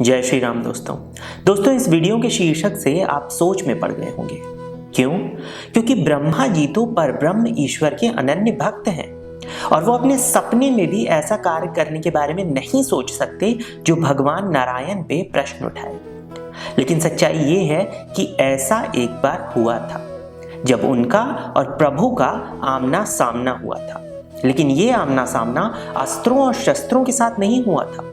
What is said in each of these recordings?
जय श्री राम दोस्तों इस वीडियो के शीर्षक से आप सोच में पड़ गए होंगे। क्यों? क्योंकि ब्रह्मा जी तो परब्रह्म ईश्वर के अनन्य भक्त हैं और वो अपने सपने में भी ऐसा कार्य करने के बारे में नहीं सोच सकते जो भगवान नारायण पे प्रश्न उठाए। लेकिन सच्चाई ये है कि ऐसा एक बार हुआ था जब उनका और प्रभु का आमना सामना हुआ था। लेकिन ये आमना सामना अस्त्रों और शस्त्रों के साथ नहीं हुआ था।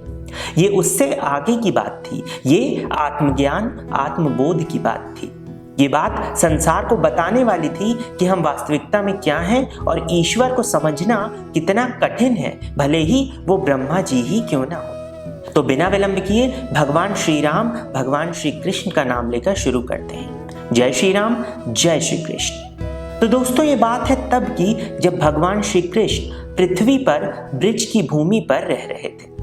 ये उससे आगे की बात थी। ये आत्मज्ञान आत्मबोध की बात थी। ये बात संसार को बताने वाली थी कि हम वास्तविकता में क्या हैं और ईश्वर को समझना कितना कठिन है, भले ही वो ब्रह्मा जी ही क्यों ना हो। तो बिना विलंब किए भगवान श्री राम भगवान श्री कृष्ण का नाम लेकर शुरू करते हैं। जय श्री राम, जय श्री कृष्ण। तो दोस्तों ये बात है तब की जब भगवान श्री कृष्ण पृथ्वी पर ब्रिज की भूमि पर रह रहे थे।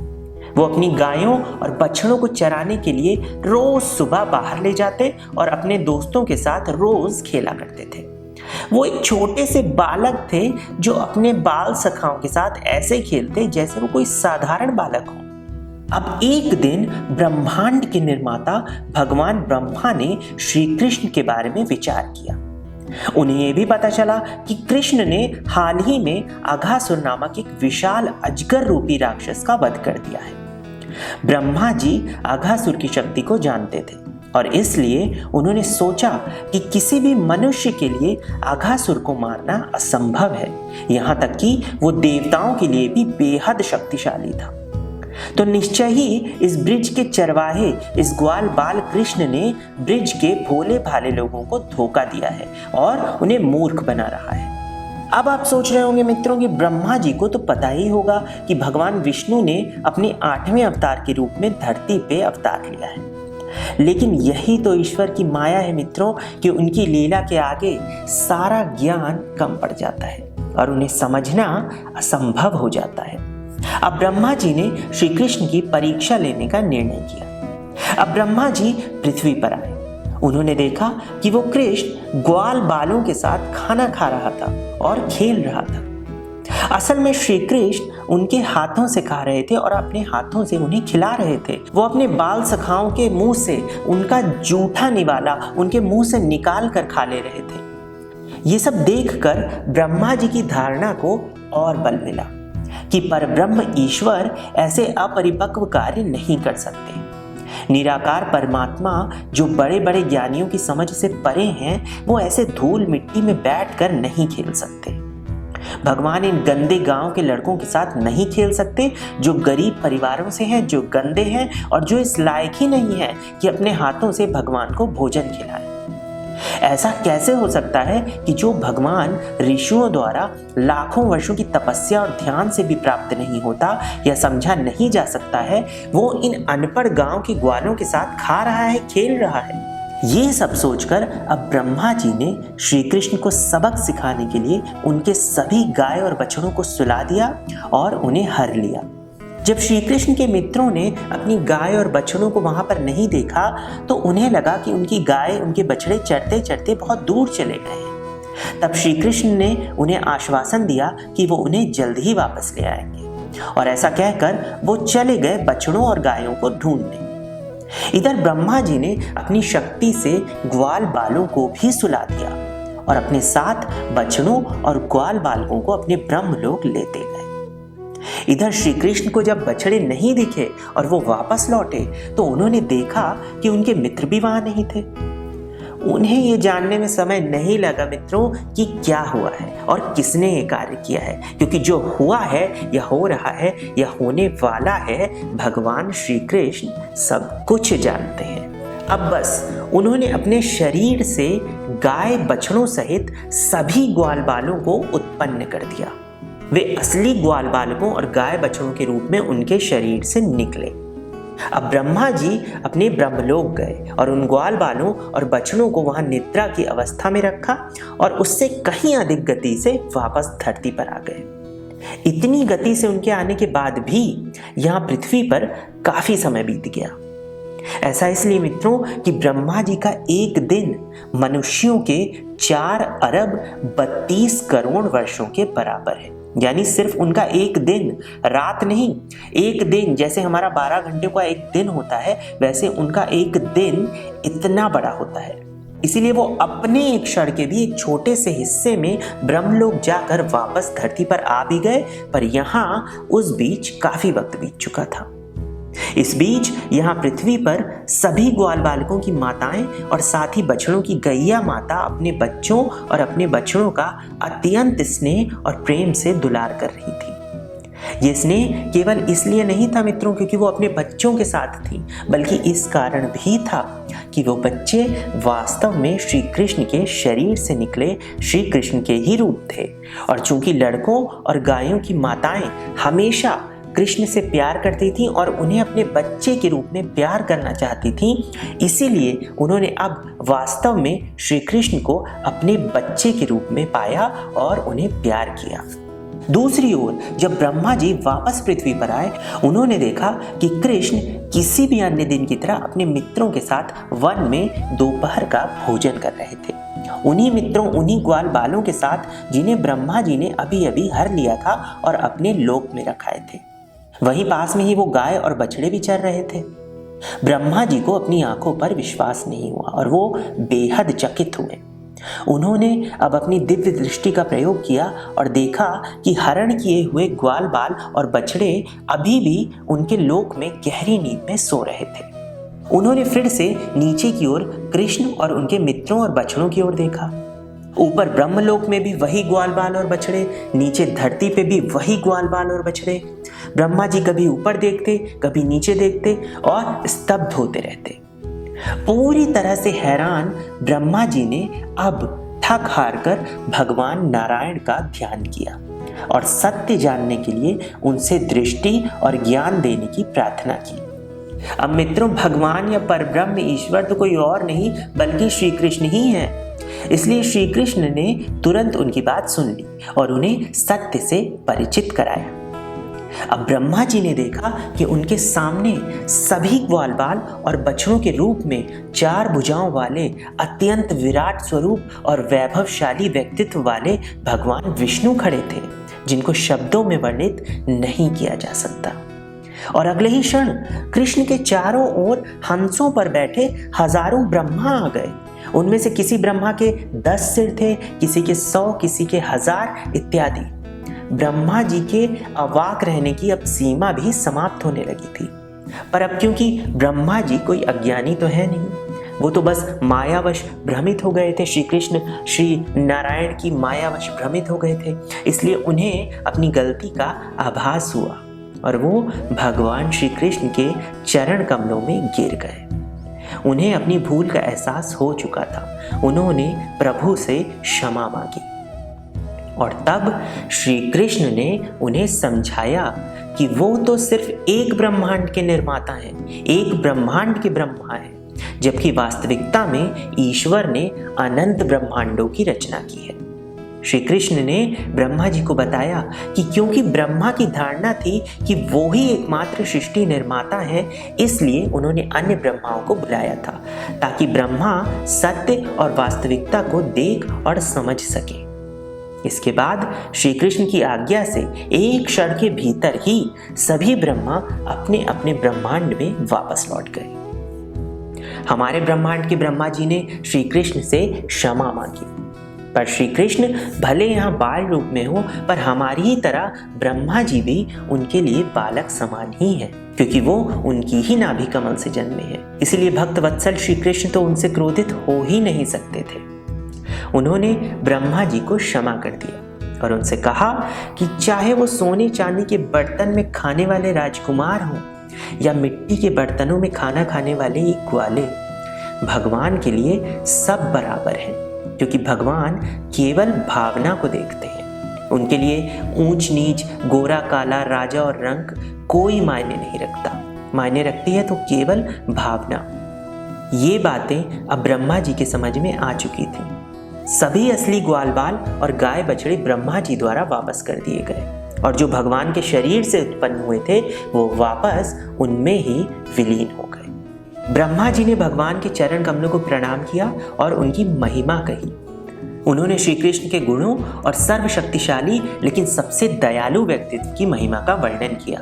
वो अपनी गायों और बछड़ों को चराने के लिए रोज सुबह बाहर ले जाते और अपने दोस्तों के साथ रोज खेला करते थे। वो एक छोटे से बालक थे जो अपने बाल सखाओं के साथ ऐसे खेलते जैसे वो कोई साधारण बालक हो। अब एक दिन ब्रह्मांड के निर्माता भगवान ब्रह्मा ने श्री कृष्ण के बारे में विचार किया। उन्हें यह भी पता चला कि कृष्ण ने हाल ही में अघासुर नामक एक विशाल अजगर रूपी राक्षस का वध कर दिया है। ब्रह्मा जी अघासुर की शक्ति को जानते थे और इसलिए उन्होंने सोचा कि किसी भी मनुष्य के लिए अघासुर को मारना असंभव है, यहाँ तक कि वो देवताओं के लिए भी बेहद शक्तिशाली था। तो निश्चय ही इस ब्रिज के चरवाहे इस ग्वाल बाल कृष्ण ने ब्रिज के भोले भाले लोगों को धोखा दिया है और उन्हें मूर्ख बना रहा है। अब आप सोच रहे होंगे मित्रों कि ब्रह्मा जी को तो पता ही होगा कि भगवान विष्णु ने अपने 8वें अवतार के रूप में धरती पे अवतार लिया है। लेकिन यही तो ईश्वर की माया है मित्रों कि उनकी लीला के आगे सारा ज्ञान कम पड़ जाता है और उन्हें समझना असंभव हो जाता है। अब ब्रह्मा जी ने श्री कृष्ण की परीक्षा लेने का निर्णय किया। अब ब्रह्मा जी पृथ्वी पर आए। उन्होंने देखा कि वो कृष्ण ग्वाल बालों के साथ खाना खा रहा था और खेल रहा था। असल में श्री कृष्ण उनके हाथों से खा रहे थे और अपने हाथों से उन्हें खिला रहे थे। वो अपने बाल सखाओं के मुंह से उनका जूठा निवाला उनके मुंह से निकाल कर खा ले रहे थे। ये सब देखकर ब्रह्मा जी की धारणा को और बल मिला कि परब्रह्म ईश्वर ऐसे अपरिपक्व कार्य नहीं कर सकते। निराकार परमात्मा जो बड़े बड़े ज्ञानियों की समझ से परे हैं, वो ऐसे धूल मिट्टी में बैठकर नहीं खेल सकते। भगवान इन गंदे गांव के लड़कों के साथ नहीं खेल सकते जो गरीब परिवारों से हैं, जो गंदे हैं और जो इस लायक ही नहीं है कि अपने हाथों से भगवान को भोजन खिलाएं। ऐसा कैसे हो सकता है कि जो भगवान ऋषियों द्वारा लाखों वर्षों की तपस्या और ध्यान से भी प्राप्त नहीं होता या समझा नहीं जा सकता है, वो इन अनपढ़ गांव के ग्वालों के साथ खा रहा है, खेल रहा है। ये सब सोचकर अब ब्रह्मा जी ने श्री कृष्ण को सबक सिखाने के लिए उनके सभी गाय और बछड़ों को सुला दिया और उन्हें हर लिया। जब श्री कृष्ण के मित्रों ने अपनी गाय और बछड़ों को वहां पर नहीं देखा तो उन्हें लगा कि उनकी गाय उनके बछड़े चढ़ते चढ़ते बहुत दूर चले गए। तब श्री कृष्ण ने उन्हें आश्वासन दिया कि वो उन्हें जल्द ही वापस ले आएंगे और ऐसा कहकर वो चले गए बछड़ों और गायों को ढूंढने। इधर ब्रह्मा जी ने अपनी शक्ति से ग्वाल बालों को भी सुला दिया और अपने साथ बछड़ों और ग्वाल बालकों को अपने ब्रह्मलोक लेते गए। इधर श्री कृष्ण को जब बछड़े नहीं दिखे और वो वापस लौटे तो उन्होंने देखा कि उनके मित्र भी वहां नहीं थे। उन्हें ये जानने में समय नहीं लगा मित्रों कि क्या हुआ है और किसने ये कार्य किया है, क्योंकि जो हुआ है या हो रहा है या होने वाला है, भगवान श्री कृष्ण सब कुछ जानते हैं। अब बस उन्होंने अपने शरीर से गाय बछड़ों सहित सभी ग्वाल बालों को उत्पन्न कर दिया। वे असली ग्वाल बालकों और गाय बछड़ों के रूप में उनके शरीर से निकले। अब ब्रह्मा जी अपने ब्रह्मलोक गए और उन ग्वाल बालों और बछड़ों को वहां निद्रा की अवस्था में रखा और उससे कहीं अधिक गति से वापस धरती पर आ गए। इतनी गति से उनके आने के बाद भी यहाँ पृथ्वी पर काफी समय बीत गया। ऐसा इसलिए मित्रों कि ब्रह्मा जी का एक दिन मनुष्यों के 4 अरब 32 करोड़ वर्षों के बराबर है। यानी सिर्फ उनका एक दिन, रात नहीं, एक दिन। जैसे हमारा 12 घंटे का एक दिन होता है, वैसे उनका एक दिन इतना बड़ा होता है। इसीलिए वो अपने एक क्षण के भी एक छोटे से हिस्से में ब्रह्मलोक जाकर वापस धरती पर आ भी गए, पर यहाँ उस बीच काफी वक्त बीत चुका था। इस बीच यहाँ पृथ्वी पर सभी ग्वाल बालकों की माताएं और साथ ही बछड़ों की गैया माता अपने बच्चों और अपने बछड़ों का अत्यंत स्नेह और प्रेम से दुलार कर रही थी। ये स्नेह केवल इसलिए नहीं था मित्रों क्योंकि वो अपने बच्चों के साथ थी, बल्कि इस कारण भी था कि वो बच्चे वास्तव में श्री कृष्ण के शरीर से निकले श्री कृष्ण के ही रूप थे। और चूंकि लड़कों और गायों की माताएं हमेशा कृष्ण से प्यार करती थीं और उन्हें अपने बच्चे के रूप में प्यार करना चाहती थीं, इसीलिए उन्होंने अब वास्तव में श्री कृष्ण को अपने बच्चे के रूप में पाया और उन्हें प्यार किया। दूसरी ओर जब ब्रह्मा जी वापस पृथ्वी पर आए, उन्होंने देखा कि कृष्ण किसी भी अन्य दिन की तरह अपने मित्रों के साथ वन में दोपहर का भोजन कर रहे थे। उन्हीं मित्रों, उन्हीं ग्वाल बालों के साथ जिन्हें ब्रह्मा जी ने अभी अभी हर लिया था और अपने लोक में रखाए थे। वहीं पास में ही वो गाय और बछड़े भी चर रहे थे। ब्रह्मा जी को अपनी आंखों पर विश्वास नहीं हुआ और वो बेहद चकित हुए। उन्होंने अब अपनी दिव्य दृष्टि का प्रयोग किया और देखा कि हरण किए हुए ग्वाल बाल और बछड़े अभी भी उनके लोक में गहरी नींद में सो रहे थे। उन्होंने फिर से नीचे की ओर कृष्ण और उनके मित्रों और बछड़ों की ओर देखा। ऊपर ब्रह्मलोक में भी वही ग्वाल बाल और बछड़े, नीचे धरती पे भी वही ग्वाल बाल और बछड़े। ब्रह्मा जी कभी ऊपर देखते, कभी नीचे देखते और स्तब्ध होते रहते। पूरी तरह से हैरान ब्रह्मा जी ने अब थक हार कर भगवान नारायण का ध्यान किया और सत्य जानने के लिए उनसे दृष्टि और ज्ञान देने की प्रार्थना की। अब मित्रों, भगवान या परब्रह्म ईश्वर तो कोई और नहीं बल्कि श्री कृष्ण ही है। इसलिए श्री कृष्ण ने तुरंत उनकी बात सुन ली और उन्हें सत्य से परिचित कराया। अब ब्रह्मा जी ने देखा कि उनके सामने सभी ग्वाल बाल और बछड़ों के रूप में 4 भुजाओं वाले अत्यंत विराट स्वरूप और वैभवशाली व्यक्तित्व वाले भगवान विष्णु खड़े थे, जिनको शब्दों में वर्णित नहीं किया जा सकता। और अगले ही क्षण कृष्ण के चारों ओर हंसों पर बैठे हजारों ब्रह्मा आ गए। उनमें से किसी ब्रह्मा के 10 सिर थे, किसी के 100, किसी के 1000 इत्यादि। ब्रह्मा जी के अवाक रहने की अब सीमा भी समाप्त होने लगी थी। पर अब क्योंकि ब्रह्मा जी कोई अज्ञानी तो है नहीं, वो तो बस मायावश भ्रमित हो गए थे। श्री कृष्ण श्री नारायण की मायावश भ्रमित हो गए थे, इसलिए उन्हें अपनी गलती का आभास हुआ और वो भगवान श्री कृष्ण के चरण कमलों में गिर गए। उन्हें अपनी भूल का एहसास हो चुका था। उन्होंने प्रभु से क्षमा मांगी और तब श्री कृष्ण ने उन्हें समझाया कि वो तो सिर्फ एक ब्रह्मांड के निर्माता हैं, एक ब्रह्मांड के ब्रह्मा हैं, जबकि वास्तविकता में ईश्वर ने अनंत ब्रह्मांडों की रचना की है। श्री कृष्ण ने ब्रह्मा जी को बताया कि क्योंकि ब्रह्मा की धारणा थी कि वो ही एकमात्र सृष्टि निर्माता है, इसलिए उन्होंने अन्य ब्रह्माओं को बुलाया था ताकि ब्रह्मा सत्य और वास्तविकता को देख और समझ सके। इसके बाद श्री कृष्ण की आज्ञा से एक क्षण के भीतर ही सभी ब्रह्मा अपने अपने ब्रह्मांड में वापस लौट गए। हमारे ब्रह्मांड के ब्रह्मा जी ने श्री कृष्ण से क्षमा मांगी, पर श्री कृष्ण भले यहाँ बाल रूप में हो, पर हमारी ही तरह ब्रह्मा जी भी उनके लिए बालक समान ही है, क्योंकि वो उनकी ही नाभि कमल से जन्मे हैं। इसलिए भक्त वत्सल श्री कृष्ण तो उनसे क्रोधित हो ही नहीं सकते थे। उन्होंने ब्रह्मा जी को क्षमा कर दिया और उनसे कहा कि चाहे वो सोने चांदी के बर्तन में खाने वाले राजकुमार हों या मिट्टी के बर्तनों में खाना खाने वाले ये ग्वाले, भगवान के लिए सब बराबर हैं, क्योंकि भगवान केवल भावना को देखते हैं। उनके लिए ऊंच नीच, गोरा काला, राजा और रंग कोई मायने नहीं रखता। मायने रखती है तो केवल भावना। ये बातें अब ब्रह्मा जी के समझ में आ चुकी थी। सभी असली ग्वाल बाल और गाय बछड़े ब्रह्मा जी द्वारा वापस कर दिए गए और जो भगवान के शरीर से उत्पन्न हुए थे वो वापस उनमें ही विलीन हो गए। ब्रह्मा जी ने भगवान के चरण कमलों को प्रणाम किया और उनकी महिमा कही। उन्होंने श्री कृष्ण के गुणों और सर्वशक्तिशाली लेकिन सबसे दयालु व्यक्तित्व की महिमा का वर्णन किया,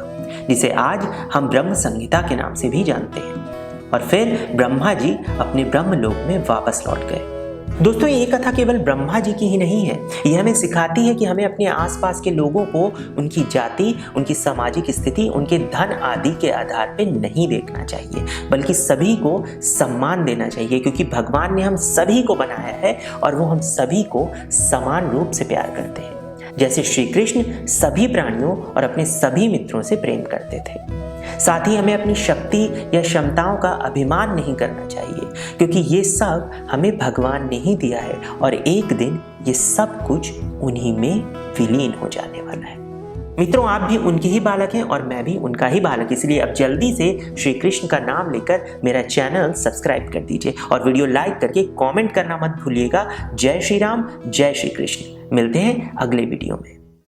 जिसे आज हम ब्रह्म संहिता के नाम से भी जानते हैं। और फिर ब्रह्मा जी अपने ब्रह्मलोक में वापस लौट गए। दोस्तों, ये कथा केवल ब्रह्मा जी की ही नहीं है, ये हमें सिखाती है कि हमें अपने आसपास के लोगों को उनकी जाति, उनकी सामाजिक स्थिति, उनके धन आदि के आधार पर नहीं देखना चाहिए, बल्कि सभी को सम्मान देना चाहिए, क्योंकि भगवान ने हम सभी को बनाया है और वो हम सभी को समान रूप से प्यार करते हैं, जैसे श्री कृष्ण सभी प्राणियों और अपने सभी मित्रों से प्रेम करते थे। साथ ही हमें अपनी शक्ति या क्षमताओं का अभिमान नहीं करना चाहिए, क्योंकि ये सब हमें भगवान ने ही दिया है और एक दिन ये सब कुछ उन्हीं में विलीन हो जाने वाला है। मित्रों, आप भी उनके ही बालक हैं और मैं भी उनका ही बालक, इसलिए अब जल्दी से श्री कृष्ण का नाम लेकर मेरा चैनल सब्सक्राइब कर दीजिए और वीडियो लाइक करके कमेंट करना मत भूलिएगा। जय श्री राम, जय श्री कृष्ण। मिलते हैं अगले वीडियो में।